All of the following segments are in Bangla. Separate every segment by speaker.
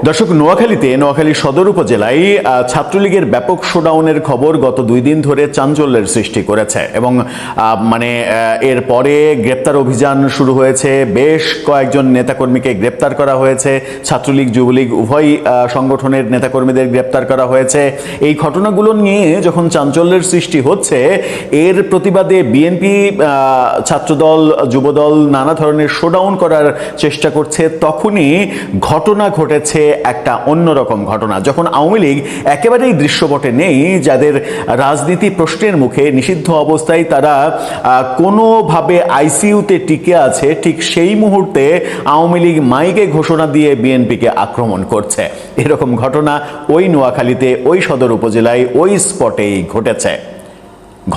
Speaker 1: দর্শক, নোয়াখালী সদর উপজেলায় ছাত্রলীগের ব্যাপক শোডাউনের খবর গত 2 দিন ধরে চাঞ্চল্যের সৃষ্টি করেছে এবং এরপরে গ্রেপ্তার অভিযান শুরু হয়েছে। বেশ কয়েকজন নেতাকর্মীকে গ্রেপ্তার করা হয়েছে। ছাত্রলীগ যুবলীগ উভয় সংগঠনের নেতাকর্মীদের গ্রেপ্তার করা হয়েছে। এই ঘটনাগুলো নিয়ে যখন চাঞ্চল্যের সৃষ্টি হচ্ছে, এর প্রতিবাদে বিএনপি, ছাত্রদল, যুবদল নানা ধরনের শোডাউন করার চেষ্টা করছে, তখনই ঘটনা ঘটেছে একটা অন্যরকম ঘটনা। যখন আওয়ামী লীগ একেবারেই দৃশ্যপটে নেই, যাদের রাজনীতি প্রশ্নের মুখে, নিষিদ্ধ অবস্থায় তারা কোনোভাবে আইসিইউতে টিকে আছে, ঠিক সেই মুহূর্তে আওয়ামী লীগ মাইকে ঘোষণা দিয়ে বিএনপিকে আক্রমণ করছে। এরকম ঘটনা ওই নোয়াখালীতে, ওই সদর উপজেলায়, ওই স্পটেই ঘটেছে।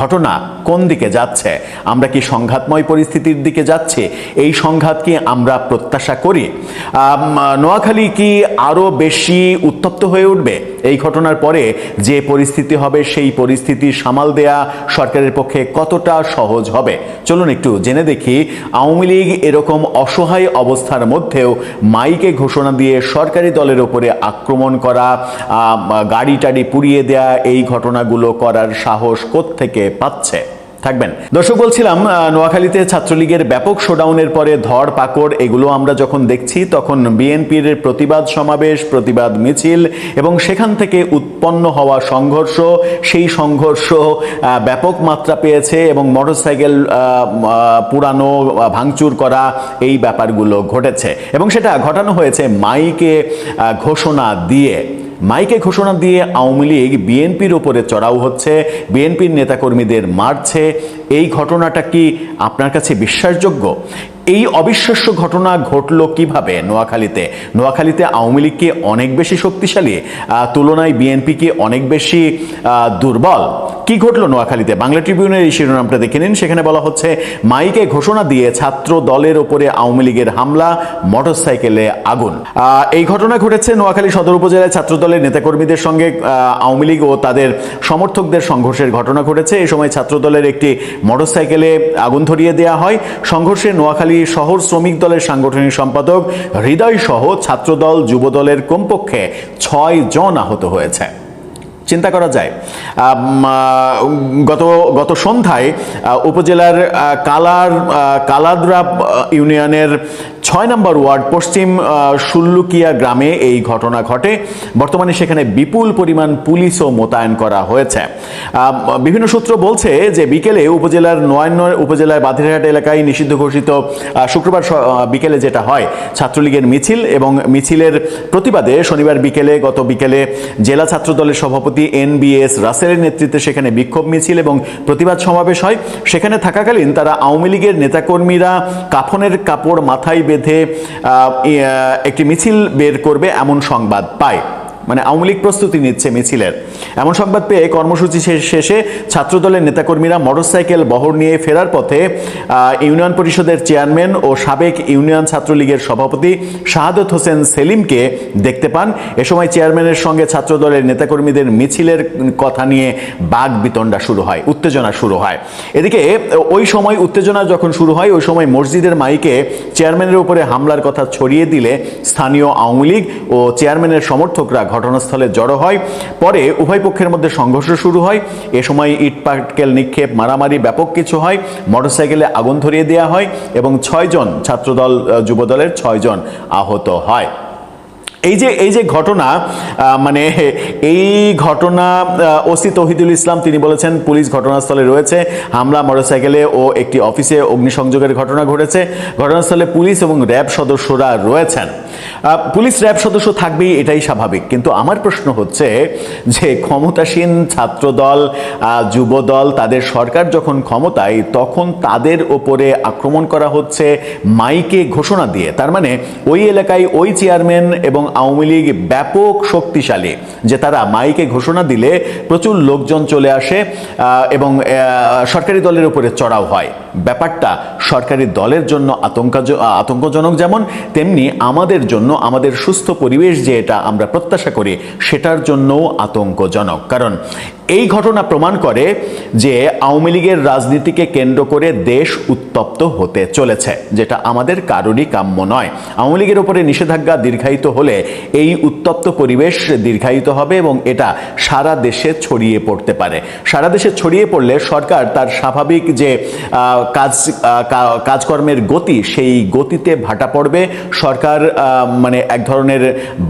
Speaker 1: ঘটনা কোন দিকে যাচ্ছে? আমরা কি সংঘাতময় পরিস্থিতির দিকে যাচ্ছি? এই সংঘাত কি আমরা প্রত্যাশা করি? নোয়াখালী কি আরো বেশি উত্তপ্ত হয়ে উঠবে? এই ঘটনার পরে যে পরিস্থিতি হবে, সেই পরিস্থিতি সামাল দেয়া সরকারের পক্ষে কতটা সহজ হবে? চলুন একটু জেনে দেখি। আওয়ামী লীগ এরকম অসহায় অবস্থার মধ্যেও মাইকে ঘোষণা দিয়ে সরকারি দলের উপরে আক্রমণ করা, গাড়ি টাড়ি পুড়িয়ে দেয়া, এই ঘটনাগুলো করার সাহস কোত্থেকে পাচ্ছে? থাকবেন দর্শক। বলছিলাম, নোয়াখালীতে ছাত্রলীগের ব্যাপক শোডাউনের পরে ধর পাকড় এগুলো আমরা যখন দেখছি, তখন বিএনপির প্রতিবাদ সমাবেশ, প্রতিবাদ মিছিল এবং সেখান থেকে উৎপন্ন হওয়া সংঘর্ষ, সেই সংঘর্ষ ব্যাপক মাত্রা পেয়েছে এবং মোটরসাইকেল পুরানো, ভাঙচুর করা, এই ব্যাপারগুলো ঘটেছে এবং সেটা ঘটানো হয়েছে মাইকে ঘোষণা দিয়ে। মাইকে ঘোষণা দিয়ে আওয়ামী লীগ বিএনপির উপরে চড়াও হচ্ছে, বিএনপির নেতাকর্মীদের মারছে। এই ঘটনাটা কি আপনার কাছে বিশ্বাসযোগ্য? এই অবিশ্বাস্য ঘটনা ঘটলো কিভাবে নোয়াখালীতে? নোয়াখালীতে আওয়ামী লীগ কি অনেক বেশি শক্তিশালী, তুলনায় বিএনপি কি অনেক বেশি দুর্বল? কি ঘটলো নোয়াখালীতে? বাংলা ট্রিবিউনের এই শিরোনামটা দেখে নিন। সেখানে বলা হচ্ছে, মাইকে ঘোষণা দিয়ে ছাত্র দলের ওপরে আওয়ামী লীগের হামলা, মোটরসাইকেলে আগুন। এই ঘটনা ঘটেছে নোয়াখালী সদর উপজেলায় ছাত্র দলের নেতাকর্মীদের সঙ্গে আওয়ামী লীগ ও তাদের সমর্থকদের সংঘর্ষের ঘটনা ঘটেছে। এই সময় ছাত্র দলের একটি মোটরসাইকেলে আগুন ধরিয়ে দেওয়া হয়। সংঘর্ষে নোয়াখালী শহর শ্রমিক দলের সাংগঠনিক সম্পাদক হৃদয় সহ ছাত্রদল, যুবদলের কমপক্ষে 6 জন আহত হয়েছে। চিন্তা করা যায়, গত সন্ধ্যায় উপজেলার কালাদ্রা ইউনিয়নের 6 নম্বর ওয়ার্ড পশ্চিম সুল্লুকিয়া গ্রামে এই ঘটনা ঘটে। বর্তমানে সেখানে বিপুল পরিমাণ পুলিশও মোতায়েন করা হয়েছে। বিভিন্ন সূত্র বলছে যে বিকেলে উপজেলার উপজেলার বাধিরহাট এলাকায় নিষিদ্ধ ঘোষিত শুক্রবার বিকেলে যেটা হয়, ছাত্রলীগের মিছিল এবং মিছিলের প্রতিবাদে শনিবার গত বিকেলে জেলা ছাত্র দলের সভাপতি NBS রাসেলের নেতৃত্বে সেখানে বিক্ষোভ মিছিল এবং প্রতিবাদ সমাবেশ হয়। সেখানে থাকাকালীন তারা আওয়ামী লীগের নেতাকর্মীরা কাফনের কাপড় মাথায় বেঁধে একটি মিছিল বের করবে এমন সংবাদ পায়। মানে আওয়ামী লীগ প্রস্তুতি নিচ্ছে মিছিলের, এমন সংবাদ পেয়ে কর্মসূচি শেষে ছাত্রদলের নেতাকর্মীরা মোটরসাইকেল বহর নিয়ে ফেরার পথে ইউনিয়ন পরিষদের চেয়ারম্যান ও সাবেক ইউনিয়ন ছাত্রলীগের সভাপতি শাহাদত হোসেন সেলিমকে দেখতে পান। এ সময় চেয়ারম্যানের সঙ্গে ছাত্রদলের নেতাকর্মীদের মিছিলের কথা নিয়ে বাকবিতণ্ডা শুরু হয়, উত্তেজনা শুরু হয়। এদিকে ওই সময় উত্তেজনা যখন শুরু হয়, ওই সময় মসজিদের মাইকে চেয়ারম্যানের উপরে হামলার কথা ছড়িয়ে দিলে স্থানীয় আওয়ামী লীগ ও চেয়ারম্যানের সমর্থকরা ঘটনাস্থলে জড়ো হয়। পরে উভয় পক্ষের মধ্যে সংঘর্ষ শুরু হয়। এ সময় ইট পাটকেল নিক্ষেপ, মারামারি, ব্যাপক কিছু হয়। মোটরসাইকেলে আগুন ধরিয়ে দেওয়া হয় এবং 6 জন ছাত্রদল, যুবদলের 6 জন আহত হয়। এই যে ঘটনা, মানে এই ঘটনা ওসি তৌহিদুল ইসলাম তিনি বলেছেন, পুলিশ ঘটনাস্থলে রয়েছে। হামলা, মোটরসাইকেলে ও একটি অফিসে অগ্নিসংযোগের ঘটনা ঘটেছে। ঘটনাস্থলে পুলিশ এবং র্যাব সদস্যরা রয়েছেন। পুলিশ র্যাব সদস্য থাকবেই, এটাই স্বাভাবিক। কিন্তু আমার প্রশ্ন হচ্ছে যে ক্ষমতাসীন ছাত্রদল, যুবদল, তাদের সরকার যখন ক্ষমতায়, তখন তাদের ওপরে আক্রমণ করা হচ্ছে মাইকে ঘোষণা দিয়ে। তার মানে ওই এলাকায় ওই চেয়ারম্যান এবং আওয়ামী লীগ ব্যাপক শক্তিশালী, যে তারা মাইকে ঘোষণা দিলে প্রচুর লোকজন চলে আসে এবং সরকারি দলের উপরে চড়াও হয়। ব্যাপারটা সরকারি দলের জন্য আতঙ্কজনক যেমন, তেমনি আমাদের জন্য, আমাদের সুস্থ পরিবেশ যে এটা আমরা প্রত্যাশা করি, সেটার জন্যও আতঙ্কজনক। কারণ এই ঘটনা প্রমাণ করে যে আওয়ামী লীগের রাজনীতিকে কেন্দ্র করে দেশ উত্তপ্ত হতে চলেছে, যেটা আমাদের কারোরই কাম্য নয়। আওয়ামী লীগের উপরে নিষেধাজ্ঞা দীর্ঘায়িত হলে এই উত্তপ্ত পরিবেশ দীর্ঘায়িত হবে এবং এটা সারা দেশে ছড়িয়ে পড়তে পারে। সারা দেশে ছড়িয়ে পড়লে সরকার তার স্বাভাবিক যে কাজকর্মের গতি, সেই গতিতে ভাটা পড়বে। সরকার মানে এক ধরনের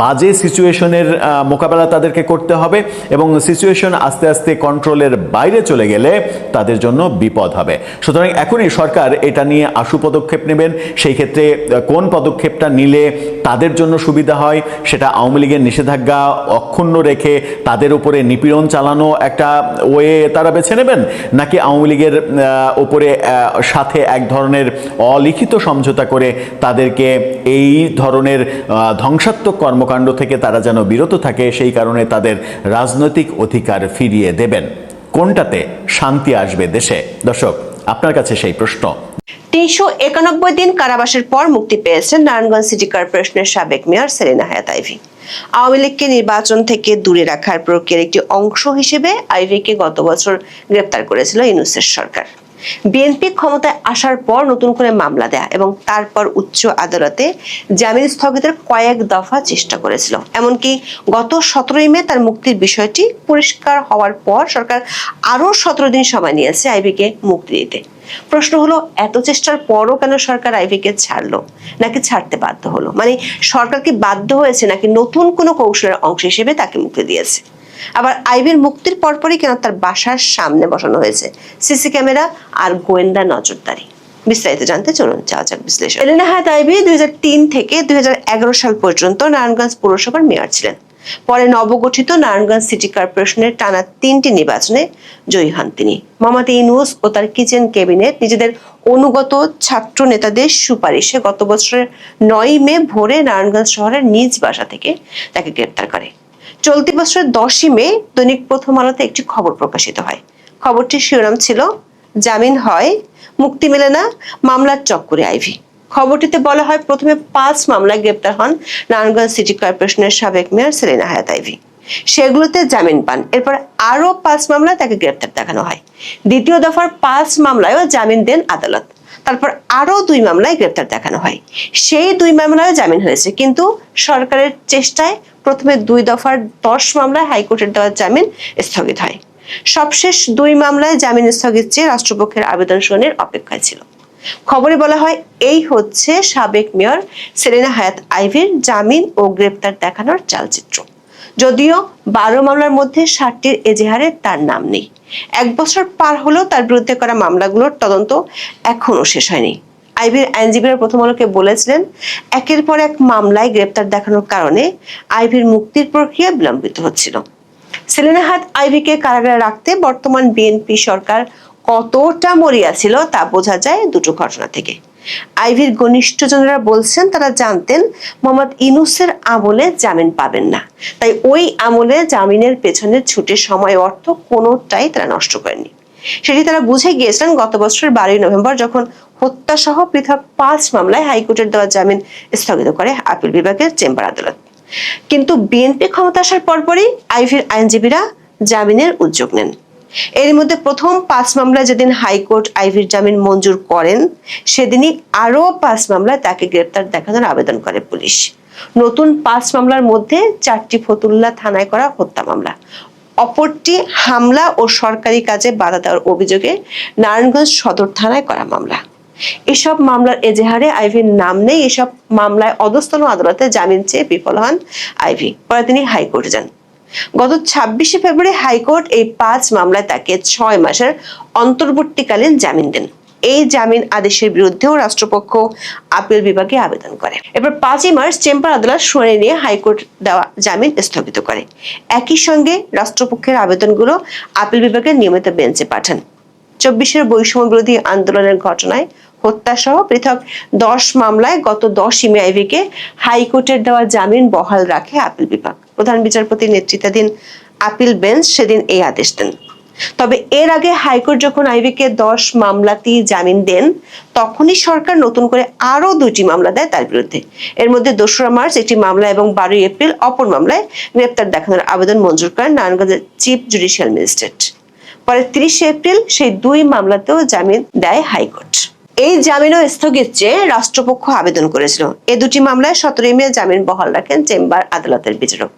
Speaker 1: বাজে সিচুয়েশনের মোকাবেলা তাদেরকে করতে হবে এবং সিচুয়েশন আস্তে আস্তে কন্ট্রোলের বাইরে চলে গেলে তাদের জন্য বিপদ হবে। সুতরাং এখনই সরকার এটা নিয়ে আশু পদক্ষেপ নেবেন। সেই ক্ষেত্রে কোন পদক্ষেপটা নিলে তাদের জন্য সুবিধা হয়, সেটা আওয়ামী লীগের নিষেধাজ্ঞা অক্ষুণ্ণ রেখে তাদের উপরে নিপীড়ন চালানো একটা ওয়ে তারা বেছে নেবেন, নাকি আওয়ামী লীগের উপরে সাথে এক ধরনের অলিখিত সমঝোতা করে তাদেরকে এই ধরনের ধ্বংসাত্মক কর্মকাণ্ড থেকে তারা যেন বিরত থাকে, সেই কারণে তাদের রাজনৈতিক অধিকার ফিরিয়ে দেবেন। কোনটাতে শান্তি আসবে দেশে? দর্শক, আপনার কাছে সেই প্রশ্ন।
Speaker 2: 391 দিন কারাবাসের পর মুক্তি পেয়েছেন নারায়ণগঞ্জ সিটি কর্পোরেশনের সাবেক মেয়র সেলিনা হায়াৎ আইভী। আওয়ামী লীগকে নির্বাচন থেকে দূরে রাখার প্রক্রিয়ার একটি অংশ হিসেবে আইভীকে গত বছর গ্রেপ্তার করেছিল ইউনূসের সরকার। বিএনপি ক্ষমতায় আসার পর নতুন করে মামলা দেয়া এবং তারপর উচ্চ আদালতে জামিন স্থগিতের কয়েক দফা চেষ্টা করেছিল। এমনকি গত 17 মে তার মুক্তির বিষয়টি পরিষ্কার হওয়ার পর সরকার আরো 17 দিন সময় নিয়েছে আইভীকে মুক্তি দিতে। প্রশ্ন হলো, এত চেষ্টার পরও কেন সরকার আইভীকে ছাড়লো, নাকি ছাড়তে বাধ্য হলো? মানে সরকার কি বাধ্য হয়েছে, নাকি নতুন কোনো কৌশলের অংশ হিসেবে তাকে মুক্তি দিয়েছে? আবার আইভীর মুক্তির পরপরই কেন তার বাসার সামনে বসানো হয়েছে সিসি ক্যামেরা আর গোয়েন্দা নজরদারি? বিস্তারিত জানতে চলুন যাওয়া যাক বিশ্লেষণ। সেলিনা হায়াৎ আইভী 2003 থেকে 2011 সাল পর্যন্ত নারায়ণগঞ্জ পৌরসভার মেয়র ছিলেন। পরে নবগঠিত নারায়ণগঞ্জ সিটি কর্পোরেশনের টানা 3টি নির্বাচনে জয়ী হন তিনি। মোহাম্মদ ইউনূস ও তার কিচেন ক্যাবিনেট নিজেদের অনুগত ছাত্র নেতাদের সুপারিশে গত বছরের 9 মে ভোরে নারায়ণগঞ্জ শহরের নিজ বাসা থেকে তাকে গ্রেপ্তার করে। চলতি বছরের 10 মে দৈনিক প্রথম আলোতে একটি খবর প্রকাশিত হয়। খবরটির শিরোনাম ছিল, জামিন হয়, মুক্তি মেলে না, মামলার চক্করে আইভী। খবরটিতে বলা হয়, প্রথমে 5 মামলায় গ্রেপ্তার হন নারায়ণগঞ্জ সিটি কর্পোরেশনের সাবেক মেয়র সেলিনা হায়াৎ আইভী। সেগুলোতে জামিন পান। এরপর আরো 5 মামলায় তাকে গ্রেপ্তার দেখানো হয়। দ্বিতীয় দফার 5 মামলায়ও জামিন দেন আদালত। তারপর আরো 2 মামলায় গ্রেপ্তার দেখানো হয়। সেই 2 মামলায় জামিন হয়েছে, কিন্তু সরকারের চেষ্টায় প্রথমে 2 দফার 10 মামলায় হাইকোর্টের দেওয়া জামিন স্থগিত হয়। সবশেষ 2 মামলায় জামিন স্থগিত চেয়ে রাষ্ট্রপক্ষের আবেদন শুনানির অপেক্ষায় ছিল। খবরে বলা হয়, এই হচ্ছে সাবেক মেয়র সেলিনা হায়াৎ আইভীর জামিন ও গ্রেপ্তার দেখানোর চালচিত্র। যদিও 12 মামলার মধ্যে 7টির এজাহারে তার নাম নেই। 1 বছর পার হলেও তার বিরুদ্ধে করা মামলাগুলোর তদন্ত এখনো শেষ হয়নি। আইভীর আইনজীবীরা প্রথম আলোকে বলেছিলেন, একের পর এক মামলায় গ্রেপ্তার দেখানোর কারণে আইভীর মুক্তির প্রক্রিয়া বিলম্বিত হচ্ছিল। সেলিনা হায়াৎ আইভীকে কারাগারে রাখতে বর্তমান বিএনপি সরকার কতটা মরিয়া ছিল তা বোঝা যায় দুটো ঘটনা থেকে। আইভীর ঘনিষ্ঠজনেরা বলছেন, তারা জানতেন মোহাম্মদ ইউনূসের আমলে জামিন পাবেন না, তাই ওই আমলে জামিনের পেছনে ছুটে সময় অর্থ কোনোটাই তারা নষ্ট করেনি। সেটি তারা বুঝে গিয়েছিলেন গত বছরের 12 নভেম্বর, যখন হত্যা সহ পৃথক 5 মামলায় হাইকোর্টের দেওয়া জামিন স্থগিত করে আপিল বিভাগের চেম্বার আদালত। কিন্তু বিএনপি ক্ষমতা আসার পরপরই আইভীর আইনজীবীরা জামিনের উদ্যোগ নেন। এর মধ্যে প্রথম 5 মামলায় যেদিন হাইকোর্ট আইভীর জামিন মঞ্জুর করেন, সেদিনই আরো 5 মামলায় তাকে গ্রেপ্তার দেখানোর আবেদন করে পুলিশ। নতুন 5 মামলার মধ্যে 4টি ফতুল্লা থানায় করা হত্যা মামলা, অপরটি হামলা ও সরকারি কাজে বাধা দেওয়ার অভিযোগে নারায়ণগঞ্জ সদর থানায় করা মামলা। এসব মামলার এজাহারে আইভীর নাম নেই। এসব মামলায় অধস্তন আদালতে জামিন চেয়ে বিফল হন আইভী। পরে তিনি হাইকোর্টে যান। গত 26 ফেব্রুয়ারি হাইকোর্ট এই 5 মামলায় তাকে 6 মাসের অন্তর্বর্তীকালীন জামিন দেন। এই জামিন আদেশের বিরুদ্ধেও রাষ্ট্রপক্ষ আপিল বিভাগে আবেদন করে। এরপর 5 মার্চ চেম্বার আদালত শুনানি নিয়ে হাইকোর্ট দেওয়া জামিন স্থগিত করে। একই সঙ্গে রাষ্ট্রপক্ষের আবেদনগুলো আপিল বিভাগের নিয়মিত বেঞ্চে পাঠান। 24 বৈষম্য বিরোধী আন্দোলনের ঘটনায় হত্যা সহ পৃথক 10 মামলায় গত 10 মে আইভীকে হাইকোর্টের দেওয়া জামিন বহাল রাখে আপিল বিভাগ। প্রধান বিচারপতির নেতৃত্বাধীন আপিল বেঞ্চ সেদিন এই আদেশ দেন। তবে এর আগে হাইকোর্ট যখন আইভীকে 10 মামলাতেই জামিন দেন, তখনই সরকার নতুন করে আরো 2টি মামলা দেয় তার বিরুদ্ধে। এর মধ্যে 2রা মার্চ একটি মামলা এবং 12 এপ্রিল অপর মামলায় গ্রেপ্তার দেখানোর আবেদন মঞ্জুর করেন নারায়ণগঞ্জের চিফ জুডিশিয়াল ম্যাজিস্ট্রেট। পরে 30 এপ্রিল সেই 2 মামলাতেও জামিন দেয় হাইকোর্ট। এই জামিনও স্থগিত চেয়ে রাষ্ট্রপক্ষ আবেদন করেছিল। এই 2টি মামলায় 17 মে জামিন বহাল রাখেন চেম্বার আদালতের বিচারক।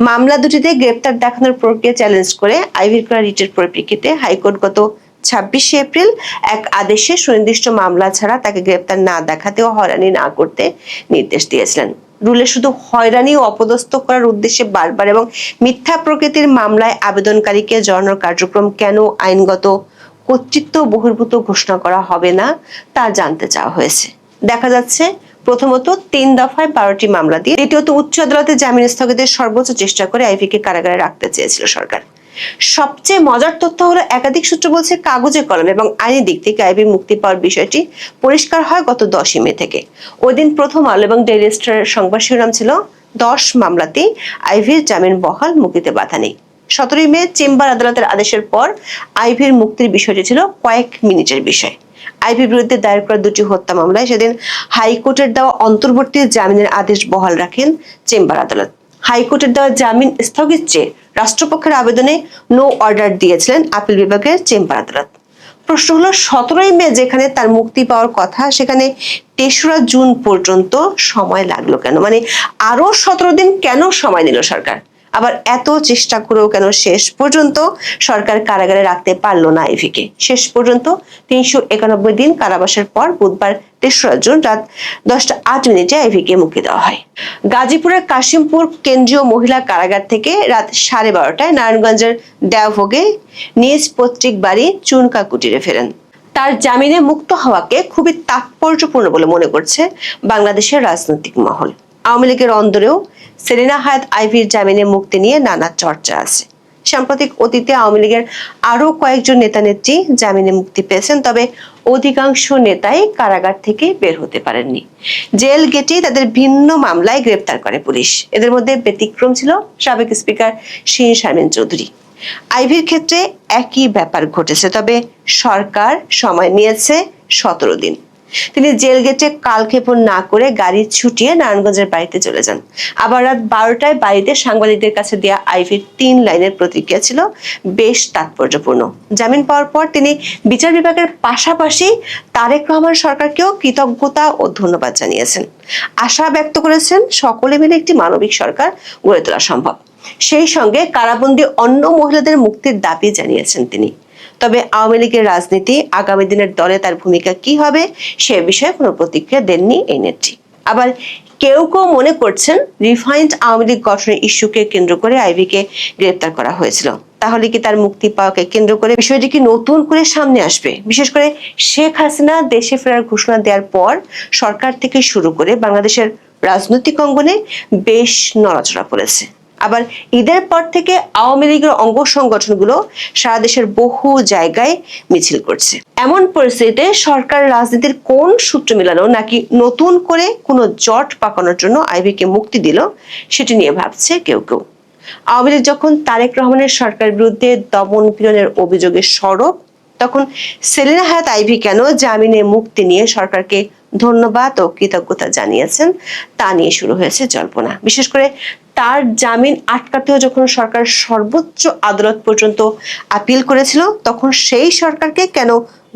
Speaker 2: মামলা দুটিতে গ্রেপ্তার দেখানোর প্রক্রিয়া চ্যালেঞ্জ করে আইভীর করা রিটের পরিপ্রেক্ষিতে হাইকোর্ট গত 26 এপ্রিল এক আদেশে সুনির্দিষ্ট মামলা ছাড়া তাকে গ্রেপ্তার না দেখাতে ও হয়রানি না করতে নির্দেশ দিয়েছিলেন। রুলে শুধু হয়রানি ও অপদস্থ করার উদ্দেশ্যে বারবার এবং মিথ্যা প্রকৃতির মামলায় আবেদনকারীকে জড়ানোর কার্যক্রম কেন আইনগত কর্তৃত্ব বহির্ভূত ঘোষণা করা হবে না তা জানতে চাওয়া হয়েছে। দেখা যাচ্ছে প্রথমত 3 দফায় 12টি মামলা দিয়ে, দ্বিতীয়ত উচ্চ আদালতে জামিন স্থগিতের সর্বোচ্চ চেষ্টা করে আইভীকে কারাগারে রাখতে চেয়েছিল সরকার। সবচেয়ে মজার তথ্য হলো একাধিক সূত্র বলছে কাগজে কলমে এবং আইনি দিক থেকে আইভী মুক্তি পাওয়ার বিষয়টি পরিষ্কার হয় গত 10 মে থেকে। ওই দিন প্রথম আলো এবং ডেইলি স্টারের সংবাদ শিরোনাম ছিল 10 মামলাতেই আইভীর জামিন বহাল, মুক্তিতে বাধা নেই। 17 মে চেম্বার আদালতের আদেশের পর আইভীর মুক্তির বিষয়টি ছিল কয়েক মিনিটের বিষয়। আইভীর বিরুদ্ধে দায়ের করা 2টি হত্যা মামলায় সেদিন হাইকোর্টের দেওয়া অন্তর্বর্তী জামিনের আদেশ বহাল রাখেন চেম্বার আদালত। হাইকোর্টের দেওয়া জামিন স্থগিত চেয়ে রাষ্ট্রপক্ষের আবেদনে নো অর্ডার দিয়েছিলেন আপিল বিভাগের চেম্বার আদালত। প্রশ্ন হলো 17 মে যেখানে তার মুক্তি পাওয়ার কথা, সেখানে 3রা জুন পর্যন্ত সময় লাগলো কেন? মানে আরো 17 দিন কেন সময় নিল সরকার? আবার এত চেষ্টা করেও কেন শেষ পর্যন্ত সরকার কারাগারে রাখতে পারলো না আইভীকে? শেষ পর্যন্ত 391 দিন কারাবাসের পর বুধবার 3রা জুন রাত 10:08 আইভীকে মুক্তি দেওয়া হয়। গাজীপুরের কাশিমপুর কেন্দ্রীয় মহিলা কারাগার থেকে রাত 12:30 নারায়ণগঞ্জের দেওভোগে নিজ পৈতৃক বাড়ি চুনকা কুটিরে ফেরেন। তার জামিনে মুক্ত হওয়াকে খুবই তাৎপর্যপূর্ণ বলে মনে করছে বাংলাদেশের রাজনৈতিক মহল। আওয়ামী লীগের অন্দরেও সেলিনা হায়াৎ আইভীর জামিনে মুক্তি নিয়ে নানা চর্চা আছে। সাম্প্রতিক অতীতে আওয়ামী লীগের আরো কয়েকজন নেতা নেত্রী জামিনে মুক্তি পেয়েছেন, তবে অধিকাংশ নেতাই কারাগার থেকে বের হতে পারেননি। জেল গেটেই তাদের ভিন্ন মামলায় গ্রেপ্তার করে পুলিশ। এদের মধ্যে ব্যতিক্রম ছিল সাবেক স্পিকার শিরীন শারমিন চৌধুরী। আইভীর ক্ষেত্রে একই ব্যাপার ঘটেছে, তবে সরকার সময় নিয়েছে 17 দিন। তিনি জেল গেটে কালক্ষেপণ না করে গাড়ি ছুটিয়ে নারায়ণগঞ্জের বাড়িতে চলে যান। আবার রাত 12টায় বাড়িতে সাংবাদিকদের কাছে দেয়া আইভীর 3 লাইনের প্রতিক্রিয়া ছিল বেশ তাৎপর্যপূর্ণ। জামিন পাওয়ার পর তিনি বিচার বিভাগের পাশাপাশি তারেক রহমান সরকারকেও কৃতজ্ঞতা ও ধন্যবাদ জানিয়েছেন। আশা ব্যক্ত করেছেন সকলে মিলে একটি মানবিক সরকার গড়ে তোলা সম্ভব। সেই সঙ্গে কারাবন্দী অন্য মহিলাদের মুক্তির দাবি জানিয়েছেন তিনি। তবে আওয়ামী লীগের রাজনীতি, আগামী দিনের দলে তার ভূমিকা কি হবে সে বিষয়ে কোনো প্রতিক্রিয়া দেননি এই নেত্রী। আবার কেউ কেউ মনে করছেন রিফাইন্ড আওয়ামী লীগ গঠনের ইস্যুকে কেন্দ্র করে আইভীকে গ্রেপ্তার করা হয়েছিল। তাহলে কি তার মুক্তি পাওয়াকে কেন্দ্র করে বিষয়টি কি নতুন করে সামনে আসবে? বিশেষ করে শেখ হাসিনা দেশে ফেরার ঘোষণা দেওয়ার পর সরকার থেকে শুরু করে বাংলাদেশের রাজনৈতিক অঙ্গনে বেশ নড়াচড়া পড়েছে। আবার ঈদের পর থেকে আওয়ামী লীগের অঙ্গ সংগঠনগুলো সারা দেশের বহু জায়গায় মিছিল করছে। এমন পরিস্থিতিতে সরকার রাজনীতির কোন সূত্র মিলানো নাকি নতুন করে কোনো জট পাকানোর জন্য আইভীকে মুক্তি দিল সেটি নিয়ে ভাবছে কেউ কেউ। আওয়ামী লীগ যখন তারেক রহমানের সরকারের বিরুদ্ধে দমন পীড়নের অভিযোগে সরব, তখন সেলিনা হায়াৎ আইভী কেন জামিনে মুক্তি নিয়ে সরকারকে ধন্যবাদ ও কৃতজ্ঞতা জানিয়েছেন তা নিয়ে শুরু হয়েছে জল্পনা। বিশেষ করে তার জামিন আটকাতেও যখন সরকার সর্বোচ্চ আদালত পর্যন্ত আপিল করেছিল, তখন সেই সরকারকে কেন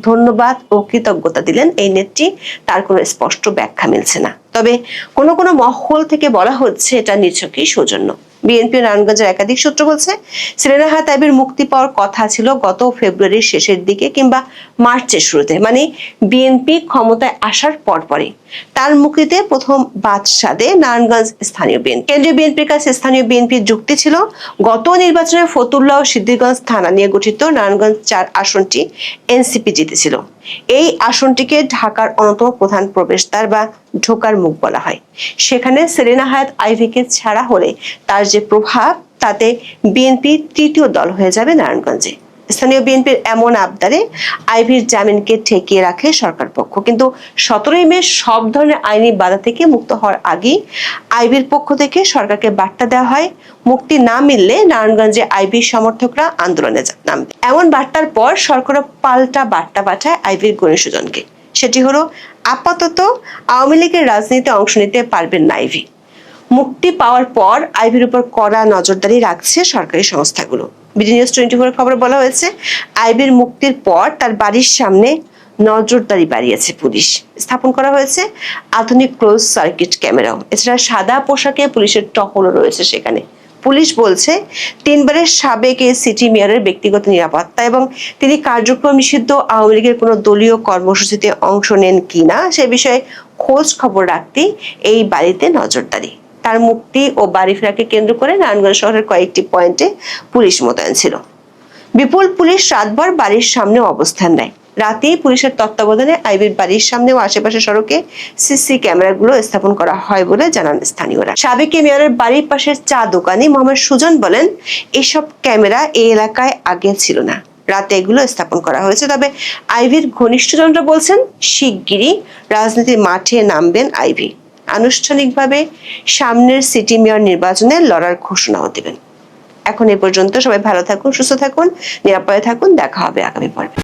Speaker 2: ধন্যবাদ ও কৃতজ্ঞতা দিলেন এই নেত্রী, তার কোনো স্পষ্ট ব্যাখ্যা মিলছে না। তবে কোনো কোনো মহল থেকে বলা হচ্ছে এটা নিছকই সৌজন্য। বিএনপি নারায়ণগঞ্জের একাধিক সূত্র বলছে সেলিনা হায়াৎ আইভীর মুক্তি পাওয়ার কথা ছিল গত ফেব্রুয়ারির শেষের দিকে কিংবা মার্চের শুরুতে, মানে বিএনপি ক্ষমতায় আসার পরপরই। তার মুক্তিতে প্রথম বাদশাদে নারায়ণগঞ্জ স্থানীয় বিএনপি। কেন্দ্রীয় বিএনপির কাছে স্থানীয় বিএনপির যুক্তি ছিল গত নির্বাচনে ফতুল্লাহ ও সিদ্ধিরগঞ্জ থানা নিয়ে গঠিত নারায়ণগঞ্জ 4 আসনটি এনসিপি জিতেছিল। এই আসনটিকে ঢাকার অন্যতম প্রধান প্রবেশদ্বার বা ঢোকার মুখ বলা হয়। সেখানে সেলিনা হায়াৎ আইভীকে ছাড়া হলে তার যে প্রভাব, তাতে বিএনপি তৃতীয় দল হয়ে যাবে নারায়ণগঞ্জে। স্থানীয় বিএনপির এমন আবদারে আইভীর জামিনকে ঠেকিয়ে রাখে সরকার পক্ষ, কিন্তু 17 মে সব ধরনের আইনি বাধা থেকে মুক্ত হওয়ার আগেই আইভীর পক্ষ থেকে সরকারকে বার্তা দেওয়া হয়, মুক্তি না মিললে নারায়ণগঞ্জে আইভীর সমর্থকরা আন্দোলনে নামবে। এমন বার্তার পর সরকারও পাল্টা বার্তা পাঠায় আইভীর ঘনিষ্ঠজনকে। সেটি হলো, আপাতত আওয়ামী লীগের রাজনীতিতে অংশ নিতে পারবেন না আইভী। মুক্তি পাওয়ার পর আইভীর উপর কড়া নজরদারি রাখছে সরকারি সংস্থাগুলো। বিডি নিউজ 24 খবর বলা হয়েছে, আইভীর মুক্তির পর তার বাড়ির সামনে নজরদারি বাড়িয়েছে পুলিশ। স্থাপন করা হয়েছে আধুনিক ক্লোজ সার্কিট ক্যামেরাও। এছাড়া সাদা পোশাকে পুলিশের টহলও রয়েছে সেখানে। পুলিশ বলছে, 3 বারের সাবেক এই সিটি মেয়রের ব্যক্তিগত নিরাপত্তা এবং তিনি কার্যক্রম নিষিদ্ধ আওয়ামী লীগের কোনো দলীয় কর্মসূচিতে অংশ নেন কিনা সে বিষয়ে খোঁজ খবর রাখতে এই বাড়িতে নজরদারি। তার মুক্তি ও বাড়ি ফেরাকে কেন্দ্র করে নারায়ণগঞ্জ শহরের কয়েকটি পয়েন্টে পুলিশ মোতায়েন ছিল। বিপুল পুলিশ রাতভর বাড়ির সামনে অবস্থান নেয়। রাতেই পুলিশের তত্ত্বাবধানে আইভীর বাড়ির সামনে ও আশেপাশে সড়কে সিসি ক্যামেরাগুলো স্থাপন করা হয় বলে জানান স্থানীয়রা। সাবেক মেয়রের বাড়ির পাশের চা দোকানি মোহাম্মদ সুজন বলেন, এসব ক্যামেরা এই এলাকায় আগে ছিল না, রাতে এগুলো স্থাপন করা হয়েছে। তবে আইভীর ঘনিষ্ঠজনরা বলছেন, শিগগিরই রাজনীতির মাঠে নামবেন আইভী। আনুষ্ঠানিকভাবে সামনের সিটি মেয়র নির্বাচনে লড়ার ঘোষণাও দেবেন। এখন এ পর্যন্ত। সবাই ভালো থাকুন, সুস্থ থাকুন, নিরাপদে থাকুন। দেখা হবে আগামী পর্বে।